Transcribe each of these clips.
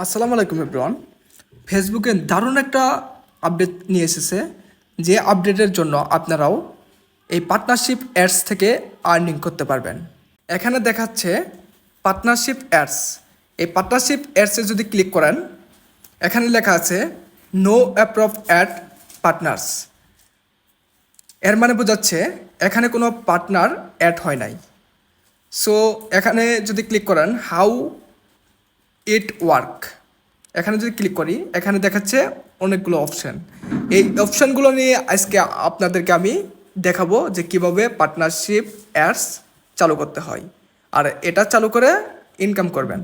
আসসালামু আলাইকুম এভরিওয়ান। ফেসবুকে দারুণ একটা আপডেট নিয়ে এসেছে, যে আপডেটের জন্য আপনারাও এই পার্টনারশিপ অ্যাডস থেকে আর্নিং করতে পারবেন। এখানে দেখাচ্ছে পার্টনারশিপ অ্যাডস। এই পার্টনারশিপ অ্যাডসে যদি ক্লিক করেন, এখানে লেখা আছে নো অ্যাপ্রুভ অ্যাড পার্টনার্স। এর মানে বোঝাচ্ছে এখানে কোনো পার্টনার অ্যাড হয় নাই। সো এখানে যদি ক্লিক করেন হাউ ইট ওয়ার্ক, এখানে যদি ক্লিক করি এখানে দেখাচ্ছে অনেকগুলো অপশান। এই অপশানগুলো নিয়ে আজকে আপনাদেরকে আমি দেখাবো যে কিভাবে পার্টনারশিপ অ্যাডস চালু করতে হয় আর এটা চালু করে ইনকাম করবেন।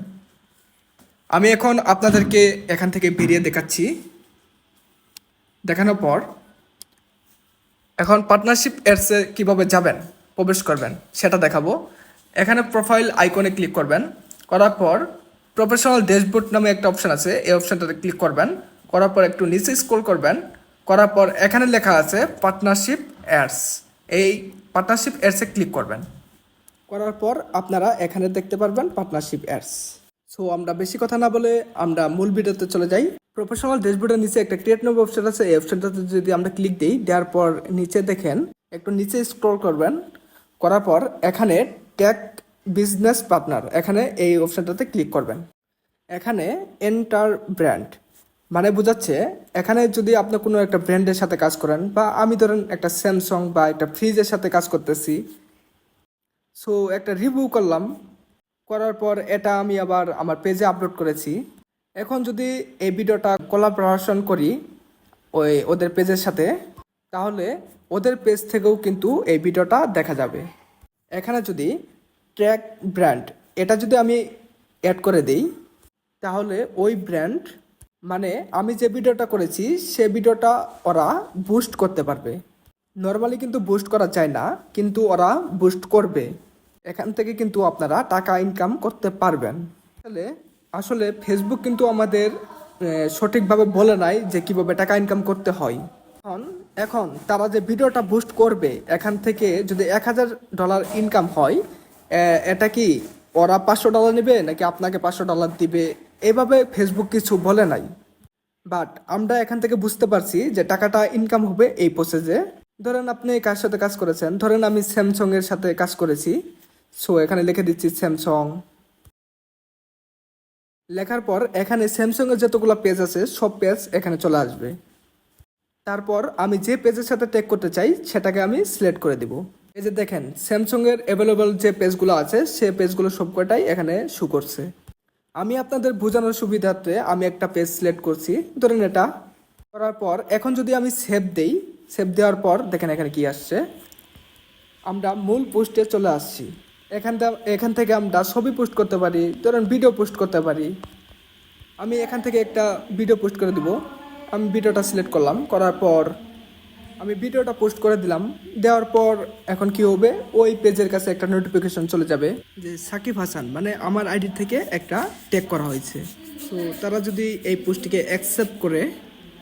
আমি এখন আপনাদেরকে এখান থেকে বেরিয়ে দেখাচ্ছি। দেখানোর পর এখন পার্টনারশিপ অ্যাডসে কীভাবে যাবেন, প্রবেশ করবেন সেটা দেখাবো। এখানে প্রোফাইল আইকনে ক্লিক করবেন, করার পর প্রফেশনাল ড্যাশবোর্ড নামে একটা অপশান আছে, এই অপশানটাতে ক্লিক করবেন। করার পর একটু নিচে স্ক্রল করবেন, করার পর এখানে লেখা আছে পার্টনারশিপ অ্যাডস। এই পার্টনারশিপ অ্যাডসে ক্লিক করবেন, করার পর আপনারা এখানে দেখতে পারবেন পার্টনারশিপ অ্যাডস। সো আমরা বেশি কথা না বলে আমরা মূল ভিডিওতে চলে যাই। প্রফেশনাল ড্যাশবোর্ডের নিচে একটা ক্রিয়েট নামে অপশন আছে, এই অপশনটাতে যদি আমরা ক্লিক দিই, দেওয়ার পর নিচে দেখেন একটু নিচে স্ক্রল করবেন, করার পর এখানে ট্যাগ বিজনেস পার্টনার, এখানে এই অপশনটাতে ক্লিক করবেন। এখানে এন্টার ব্র্যান্ড মানে বোঝাচ্ছে এখানে যদি আপনি কোনো একটা ব্র্যান্ডের সাথে কাজ করেন, বা আমি ধরেন একটা স্যামসাং বা একটা ফ্রিজের সাথে কাজ করতেছি। সো একটা রিভিউ করলাম, করার পর এটা আমি আবার আমার পেজে আপলোড করেছি। এখন যদি এই ভিডিওটা কোলাবোরেশন করি ওদের পেজের সাথে, তাহলে ওদের পেজ থেকেও কিন্তু এই ভিডিওটা দেখা যাবে। এখানে যদি ট্র্যাক ব্র্যান্ড এটা যদি আমি অ্যাড করে দিই, তাহলে ওই ব্র্যান্ড মানে আমি যে ভিডিওটা করেছি সে ভিডিওটা ওরা বুস্ট করতে পারবে। নর্মালি কিন্তু বুস্ট করা যায় না, কিন্তু ওরা বুস্ট করবে। এখান থেকে কিন্তু আপনারা টাকা ইনকাম করতে পারবেন। আসলে ফেসবুক কিন্তু আমাদের সঠিকভাবে বলে নাই যে কিভাবে টাকা ইনকাম করতে হয়। এখন তারা যে ভিডিওটা বুস্ট করবে, এখান থেকে যদি $1000 ইনকাম হয়, এটা কি ওরা $500 নেবে নাকি আপনাকে $500 দিবে, এভাবে ফেসবুক কিছু বলে নাই। বাট আমরা এখান থেকে বুঝতে পারছি যে টাকাটা ইনকাম হবে এই প্রসেসে। ধরেন আপনি কার সাথে কাজ করেছেন, ধরেন আমি স্যামসং এর সাথে কাজ করেছি। সো এখানে লিখে দিচ্ছি স্যামসং। লেখার পর এখানে স্যামসং এর যতগুলো পেজ আছে সব পেজ এখানে চলে আসবে। তারপর আমি যে পেজের সাথে ট্যাগ করতে চাই সেটাকে আমি সিলেক্ট করে দিব। এই যে দেখেন স্যামসং এর অ্যাভেলেবল যে পেজগুলো আছে সে পেজগুলো সবকটাই এখানে শো করছে। আমি আপনাদের বোঝানোর সুবিধার্থে আমি একটা পেজ সিলেক্ট করছি, ধরেন এটা। করার পর এখন যদি আমি সেভ দেই, সেভ দেওয়ার পর দেখেন এখানে কি আসছে, আমরা মূল পোস্টে চলে আসছি। এখান থেকে আমরা ছবি পোস্ট করতে পারি, ধরেন ভিডিও পোস্ট করতে পারি। আমি এখান থেকে একটা ভিডিও পোস্ট করে দিব। আমি ভিডিওটা সিলেক্ট করলাম, করার পর আমি ভিডিওটা পোস্ট করে দিলাম। দেওয়ার পর এখন কি হবে, ওই পেজের কাছে একটা নোটিফিকেশন চলে যাবে যে সাকিব হাসান মানে আমার আইডি থেকে একটা ট্যাগ করা হয়েছে। তো তারা যদি এই পোস্টটিকে অ্যাকসেপ্ট করে,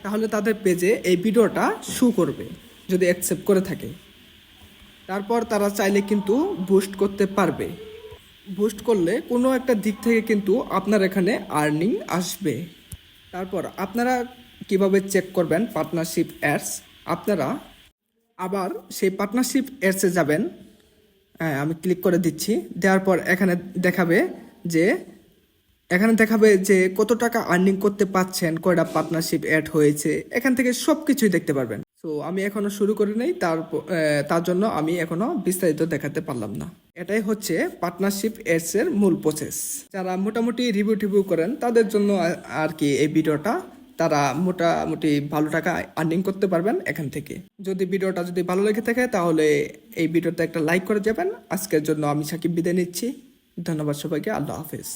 তাহলে তাদের পেজে এই ভিডিওটা শো করবে যদি অ্যাকসেপ্ট করে থাকে। তারপর তারা চাইলে কিন্তু বুস্ট করতে পারবে। বুস্ট করলে কোনো একটা দিক থেকে কিন্তু আপনার এখানে আর্নিং আসবে। তারপর আপনারা কিভাবে চেক করবেন পার্টনারশিপ অ্যাডস, আপনারা আবার সেই পার্টনারশিপ অ্যাডসে যাবেন। হ্যাঁ, আমি ক্লিক করে দিচ্ছি। দেওয়ার পর এখানে দেখাবে যে কত টাকা আর্নিং করতে পারছেন, কয়টা পার্টনারশিপ অ্যাড হয়েছে, এখান থেকে সব কিছুই দেখতে পারবেন। তো আমি এখনো শুরু করি নাই, তার জন্য আমি এখনো বিস্তারিত দেখাতে পারলাম না। এটাই হচ্ছে পার্টনারশিপ অ্যাডস এর মূল প্রসেস। যারা মোটামুটি রিভিউ করেন তাদের জন্য আর কি এই ভিডিওটা, তারা মোটামুটি ভালো টাকা আর্নিং করতে পারবেন এখান থেকে। যদি ভিডিওটা ভালো লেগে থাকে তাহলে এই ভিডিওতে একটা লাইক করে যাবেন। আজকের জন্য আমি সাকিব বিদায় নিচ্ছি। ধন্যবাদ সবাইকে। আল্লাহ হাফেজ।